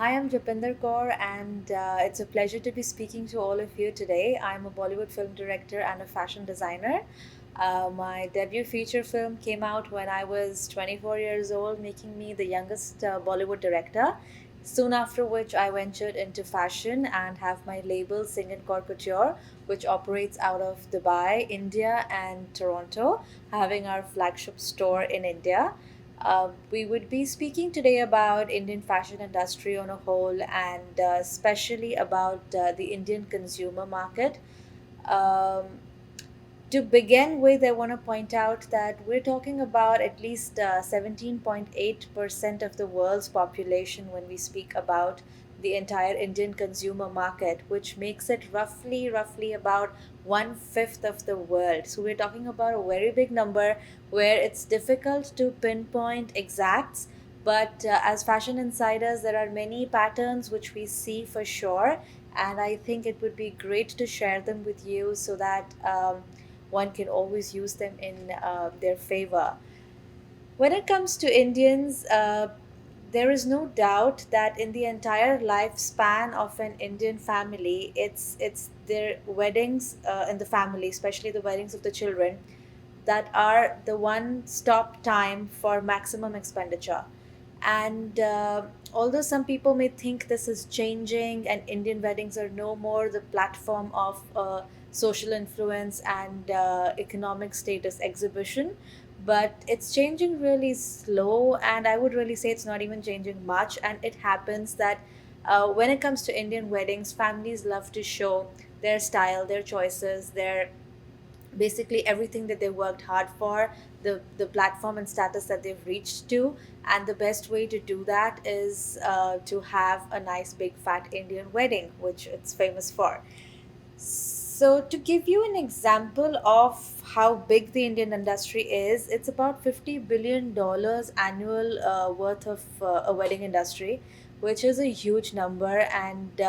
Hi, I'm Japinder Kaur, and it's a pleasure to be speaking to all of you today. I'm a Bollywood film director and a fashion designer. My debut feature film came out when I was 24 years old, making me the youngest Bollywood director. Soon after which, I ventured into fashion and have my label Singh Kaur Couture, which operates out of Dubai, India, and Toronto, having our flagship store in India. We would be speaking today about Indian fashion industry on a whole and especially about the Indian consumer market. Um, to begin with, I want to point out that we're talking about at least 17.8% of the world's population when we speak about the entire Indian consumer market, which makes it roughly about one fifth of the world. So we're talking about a very big number where it's difficult to pinpoint exacts. But as fashion insiders, there are many patterns which we see for sure, and I think it would be great to share them with you so that one can always use them in their favor. When it comes to Indians, there is no doubt that in the entire lifespan of an Indian family, it's their weddings in the family, especially the weddings of the children, that are the one stop time for maximum expenditure. And although some people may think this is changing and Indian weddings are no more the platform of social influence and economic status exhibition, but it's changing really slow, and I would really say it's not even changing much. And it happens that when it comes to Indian weddings, families love to show their style, their choices, their basically everything that they worked hard for, the platform and status that they've reached to. And the best way to do that is to have a nice big fat Indian wedding, which it's famous for. So, to give you an example of how big the Indian industry is, it's about $50 billion annual worth of a wedding industry, which is a huge number. And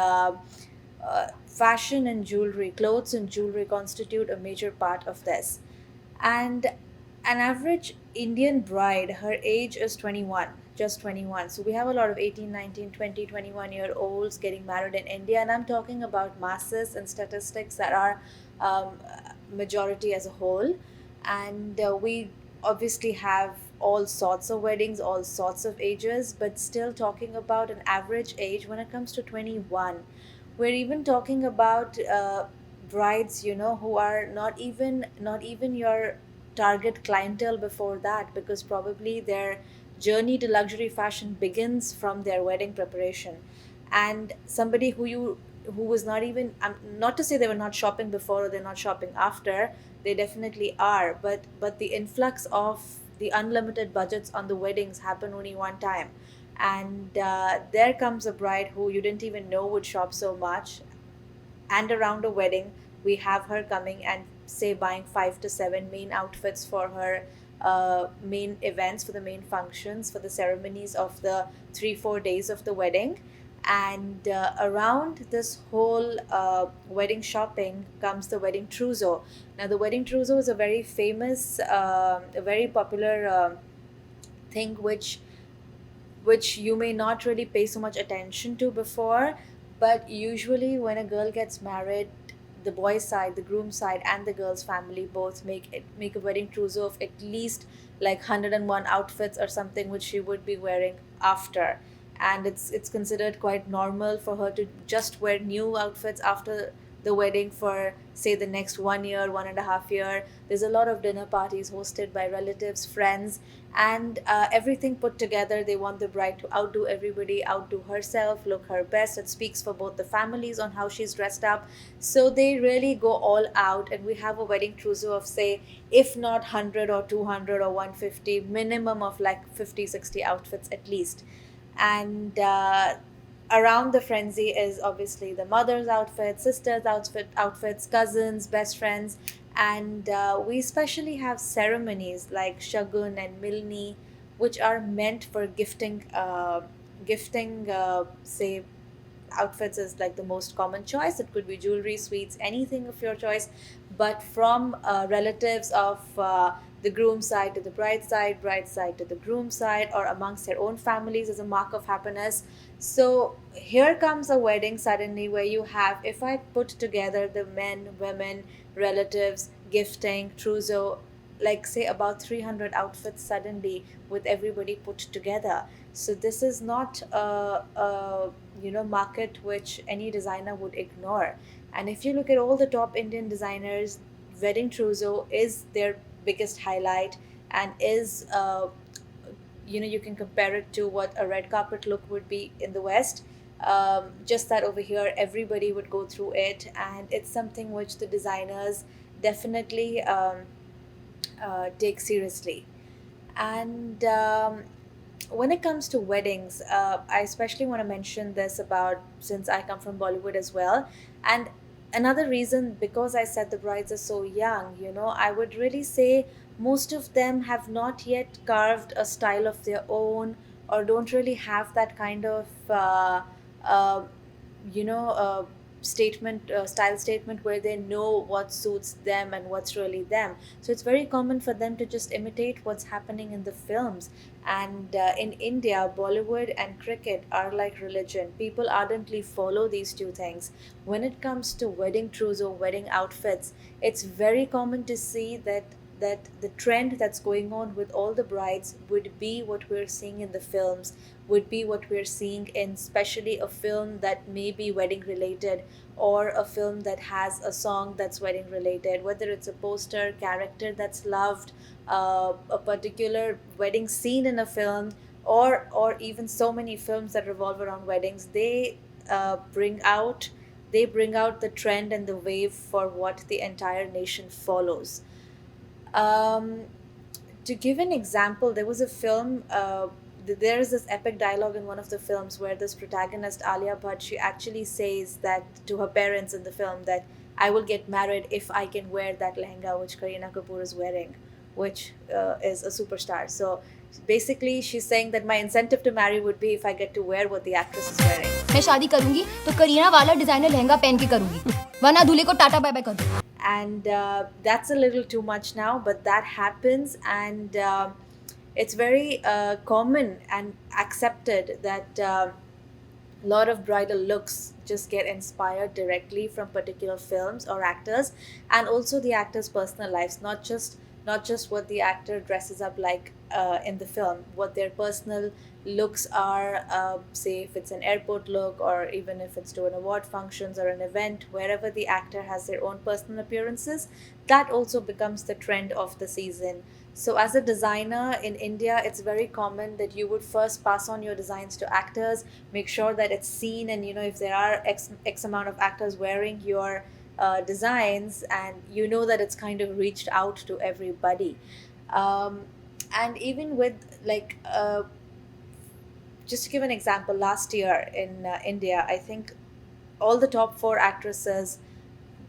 fashion and jewelry, clothes and jewelry constitute a major part of this. And an average Indian bride, her age is 21, just 21. So we have a lot of 18, 19, 20, 21 year olds getting married in India. And I'm talking about masses and statistics that are majority as a whole. And we obviously have all sorts of weddings, all sorts of ages, but still talking about an average age when it comes to 21. We're even talking about brides, who are not even your target clientele before that, because probably their journey to luxury fashion begins from their wedding preparation. And somebody who was not even, not to say they were not shopping before or they're not shopping after, they definitely are, but the influx of the unlimited budgets on the weddings happen only one time. And there comes a bride who you didn't even know would shop so much, and around a wedding we have her coming and say buying 5 to 7 main outfits for her main events, for the main functions, for the ceremonies of the 3 4 days of the wedding. And around this whole wedding shopping comes the wedding trousseau. Now the wedding trousseau is a very famous, a very popular thing which you may not really pay so much attention to before. But usually, when a girl gets married, the boy's side, the groom side, and the girl's family both make a wedding trousseau of at least like 101 outfits or something, which she would be wearing after. And it's considered quite normal for her to just wear new outfits after the wedding for say the next 1 year, 1.5 year. There's a lot of dinner parties hosted by relatives, friends, and everything put together. They want the bride to outdo everybody, outdo herself, look her best. It speaks for both the families on how she's dressed up. So they really go all out, and we have a wedding trousseau of say, if not 100 or 200 or 150, minimum of like 50, 60 outfits at least. And around the frenzy is obviously the mother's outfit, sister's outfits, cousins, best friends. And we especially have ceremonies like shagun and milni, which are meant for gifting say outfits is like the most common choice. It could be jewelry, sweets, anything of your choice, but from relatives of the groom side to the bride side to the groom side, or amongst their own families as a mark of happiness. So here comes a wedding suddenly where you have, if I put together the men, women, relatives, gifting, trousseau, like say about 300 outfits suddenly with everybody put together. So this is not a market which any designer would ignore. And if you look at all the top Indian designers, wedding trousseau is their biggest highlight, and is you can compare it to what a red carpet look would be in the West. Just that over here everybody would go through it, and it's something which the designers definitely take seriously. And when it comes to weddings, I especially want to mention this about, since I come from Bollywood as well. And another reason, because I said the brides are so young, I would really say most of them have not yet carved a style of their own, or don't really have that kind of uh, you know statement style statement where they know what suits them and what's really them. So it's very common for them to just imitate what's happening in the films. And in India, Bollywood and cricket are like religion. People ardently follow these two things. When it comes to wedding trousseau, wedding outfits, it's very common to see that the trend that's going on with all the brides would be what we're seeing in the films, would be what we're seeing in, especially a film that may be wedding related, or a film that has a song that's wedding related, whether it's a poster character that's loved, a particular wedding scene in a film, or even so many films that revolve around weddings. They bring out the trend and the wave for what the entire nation follows. um, to give an example, there was a film. There is this epic dialogue in one of the films where this protagonist Alia Bhatt, she actually says that to her parents in the film, that I will get married if I can wear that lehenga which Kareena Kapoor is wearing, which is a superstar. So basically, she's saying that my incentive to marry would be if I get to wear what the actress is wearing. मैं शादी करूंगी तो करीना वाला designer lehenga पहन के करूंगी वरना दूल्हे को टाटा बाय बाय कर दो And that's a little too much now, but that happens. And it's very common and accepted that a lot of bridal looks just get inspired directly from particular films or actors, and also the actors' personal lives, not just what the actor dresses up like in the film, what their personal looks are. Say if it's an airport look, or even if it's to an award functions or an event, wherever the actor has their own personal appearances, that also becomes the trend of the season. So, as a designer in India, it's very common that you would first pass on your designs to actors, make sure that it's seen, and if there are X amount of actors wearing your designs, and that it's kind of reached out to everybody. Um, and even with, like, just to give an example, last year in India, I think all the top four actresses,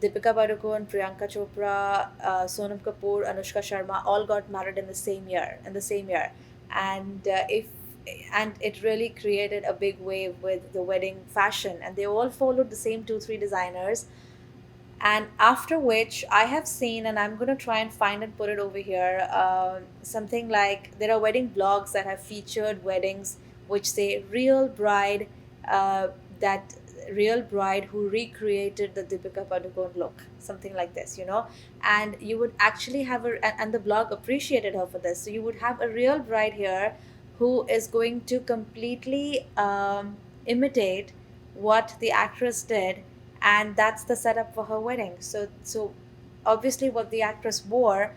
Deepika Padukone, Priyanka Chopra, Sonam Kapoor, Anushka Sharma, all got married in the same year. And if and it really created a big wave with the wedding fashion, and they all followed the same two three designers. And after which I have seen, and I'm going to try and find and put it over here, something like, there are wedding blogs that have featured weddings which say uh, that real bride who recreated the Deepika Padukone look, something like this. And you would actually have and the blog appreciated her for this. So you would have a real bride here who is going to completely imitate what the actress did, and that's the setup for her wedding. So obviously what the actress wore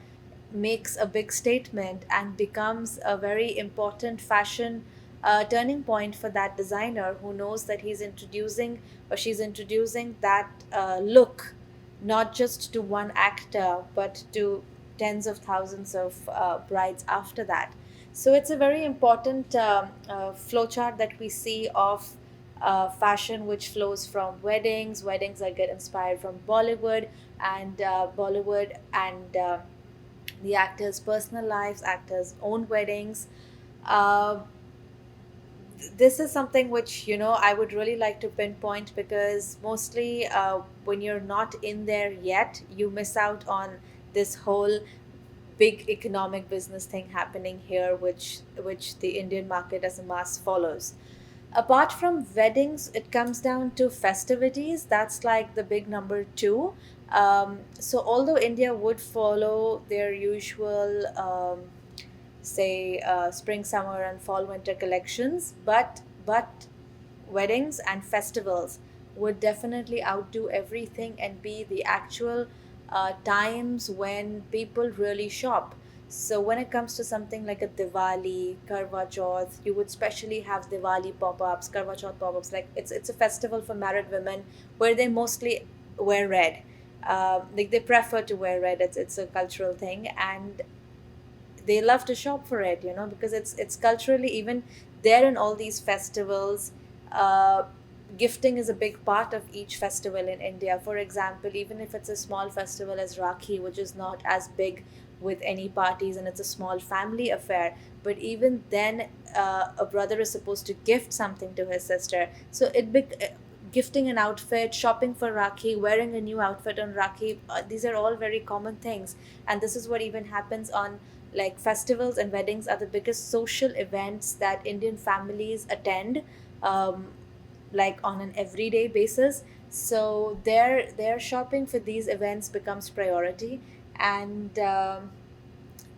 makes a big statement and becomes a very important fashion turning point for that designer, who knows that he's introducing or she's introducing that look not just to one actor but to tens of thousands of brides after that. So it's a very important flowchart that we see of fashion which flows from weddings that get inspired from Bollywood and the actors' personal lives, actors' own weddings. Uh, this is something which I would really like to pinpoint, because mostly when you're not in there yet, you miss out on this whole big economic business thing happening here, which the Indian market as a mass follows. Apart from weddings, it comes down to festivities. That's like the big number two. So although India would follow their usual say spring, summer, and fall, winter collections, but weddings and festivals would definitely outdo everything and be the actual times when people really shop. So when it comes to something like a Diwali, Karwa Chauth, you would specially have Diwali pop-ups, Karwa Chauth pop-ups. Like it's a festival for married women where they mostly wear red. Like they prefer to wear red. It's a cultural thing, and they love to shop for it, because it's culturally even there in all these festivals. uh, Gifting is a big part of each festival in India. For example, even if it's a small festival as Rakhi, which is not as big with any parties and it's a small family affair, but even then, a brother is supposed to gift something to his sister. So gifting an outfit, shopping for Rakhi, wearing a new outfit on Rakhi, these are all very common things. And this is what even happens on, like, festivals and weddings are the biggest social events that Indian families attend, um, like on an everyday basis. So their shopping for these events becomes priority. And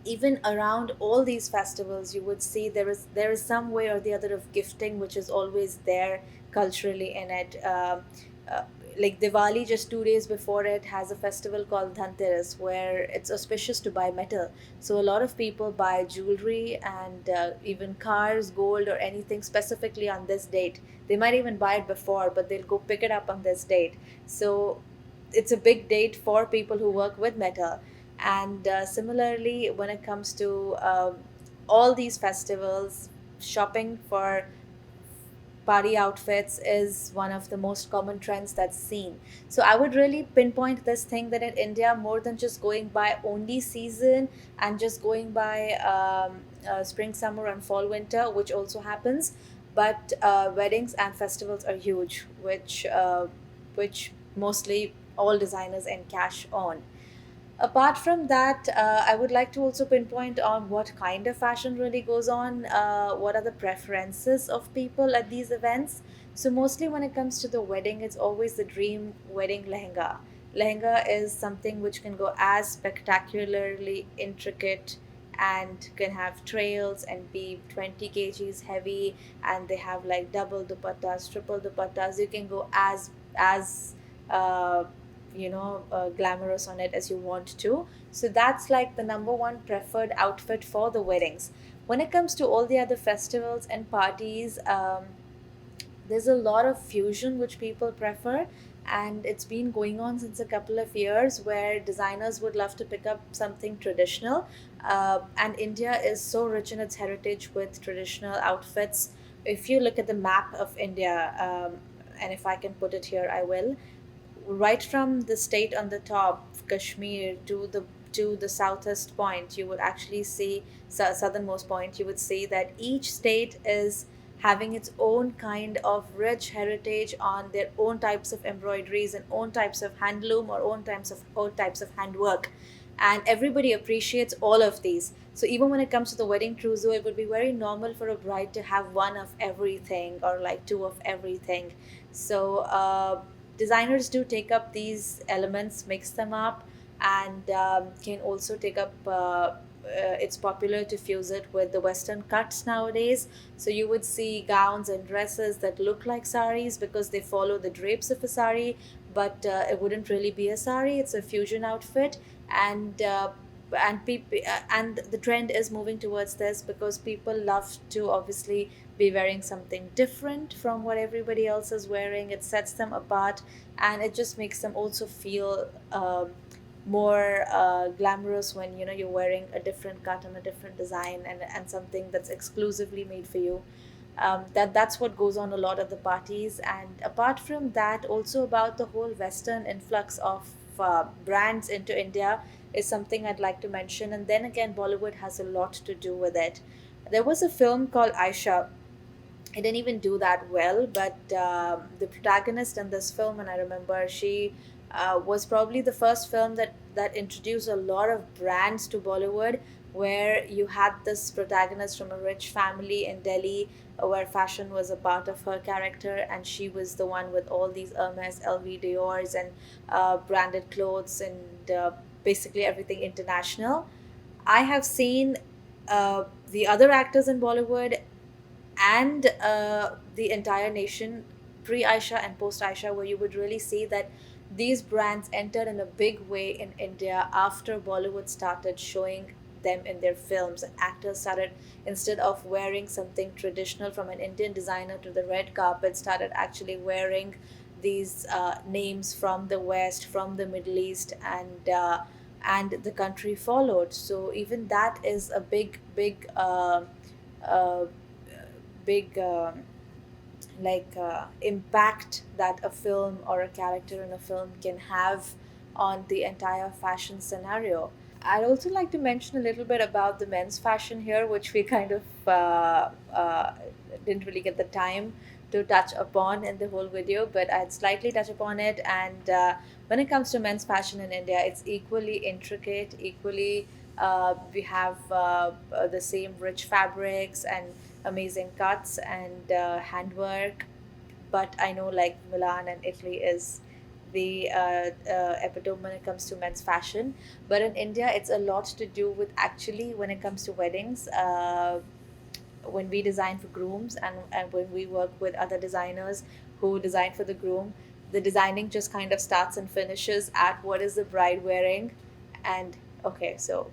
even around all these festivals, you would see there is some way or the other of gifting which is always there culturally in it. Uh, like Diwali, just 2 days before it, has a festival called Dhanteras, where it's auspicious to buy metal. So a lot of people buy jewelry and even cars, gold, or anything specifically on this date. They might even buy it before, but they'll go pick it up on this date. So it's a big date for people who work with metal. And similarly, when it comes to all these festivals, shopping for party outfits is one of the most common trends that's seen. So I would really pinpoint this thing that in India, more than just going by only season and just going by spring, summer, and fall, winter, which also happens, but weddings and festivals are huge, which mostly all designers encash on. Apart from that, I would like to also pinpoint on what kind of fashion really goes on, what are the preferences of people at these events. So, mostly when it comes to the wedding, it's always the dream wedding lehenga. Lehenga is something which can go as spectacularly intricate and can have trails and be 20 kgs heavy, and they have like double dupattas, triple dupattas. You can go as uh, glamorous on it as you want to. So that's like the number one preferred outfit for the weddings. When it comes to all the other festivals and parties, there's a lot of fusion which people prefer, and it's been going on since a couple of years, where designers would love to pick up something traditional. And India is so rich in its heritage with traditional outfits. If you look at the map of India, and if I can put it here, I will. Right from the state on the top, Kashmir, to the southest point, you would actually see, southernmost point, you would see that each state is having its own kind of rich heritage on their own types of embroideries and own types of handloom or own types of handwork. And everybody appreciates all of these. So even when it comes to the wedding trousseau, it would be very normal for a bride to have one of everything or like two of everything. So designers do take up these elements, mix them up, and can also take up. It's popular to fuse it with the Western cuts nowadays. So you would see gowns and dresses that look like saris because they follow the drapes of a sari, but it wouldn't really be a sari. It's a fusion outfit, and and the trend is moving towards this because people love to obviously be wearing something different from what everybody else is wearing. It sets them apart, and it just makes them also feel more glamorous when you're wearing a different cut and a different design, and something that's exclusively made for you. That's what goes on a lot at the parties. And apart from that, also about the whole Western influx of brands into India is something I'd like to mention. And then again, Bollywood has a lot to do with it. There was a film called Aisha. It didn't even do that well, but the protagonist in this film, and I remember, she was probably the first film that introduced a lot of brands to Bollywood, where you had this protagonist from a rich family in Delhi, where fashion was a part of her character, and she was the one with all these Hermes, LV, Dior's, and branded clothes, and basically everything international. I have seen the other actors in Bollywood and the entire nation, pre Aisha and post Aisha, where you would really see that these brands entered in a big way in India after Bollywood started showing them in their films, and actors started, instead of wearing something traditional from an Indian designer to the red carpet, started actually wearing these names from the West, from the Middle East, and the country followed. So even that is a uh, big impact that a film or a character in a film can have on the entire fashion scenario. I'd also like to mention a little bit about the men's fashion here, which we kind of didn't really get the time to touch upon in the whole video, but I'd slightly touch upon it. And when it comes to men's fashion in India, it's equally intricate, equally, we have the same rich fabrics and amazing cuts and handwork. But I know like Milan and Italy is the epitome when it comes to men's fashion. But in India, it's a lot to do with, actually, when it comes to weddings. When we design for grooms, and when we work with other designers who design for the groom, the designing just kind of starts and finishes at what is the bride wearing. And okay, so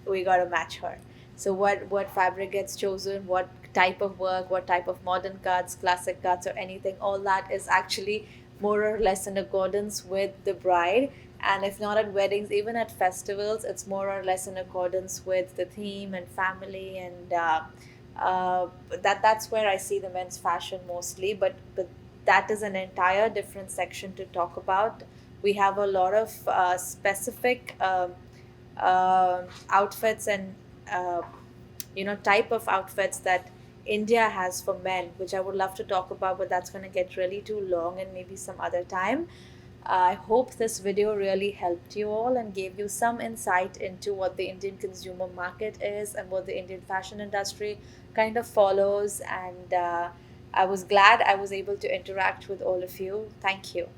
we got to match her. So what fabric gets chosen, what type of work, what type of modern cuts, classic cuts, or anything, all that is actually more or less in accordance with the bride. And if not at weddings, even at festivals, it's more or less in accordance with the theme and family. And that's where I see the men's fashion mostly. But that is an entire different section to talk about. We have a lot of specific outfits and uh, type of outfits that India has for men, which I would love to talk about, but that's going to get really too long and maybe some other time. I hope this video really helped you all and gave you some insight into what the Indian consumer market is and what the Indian fashion industry kind of follows. And I was glad I was able to interact with all of you. Thank you.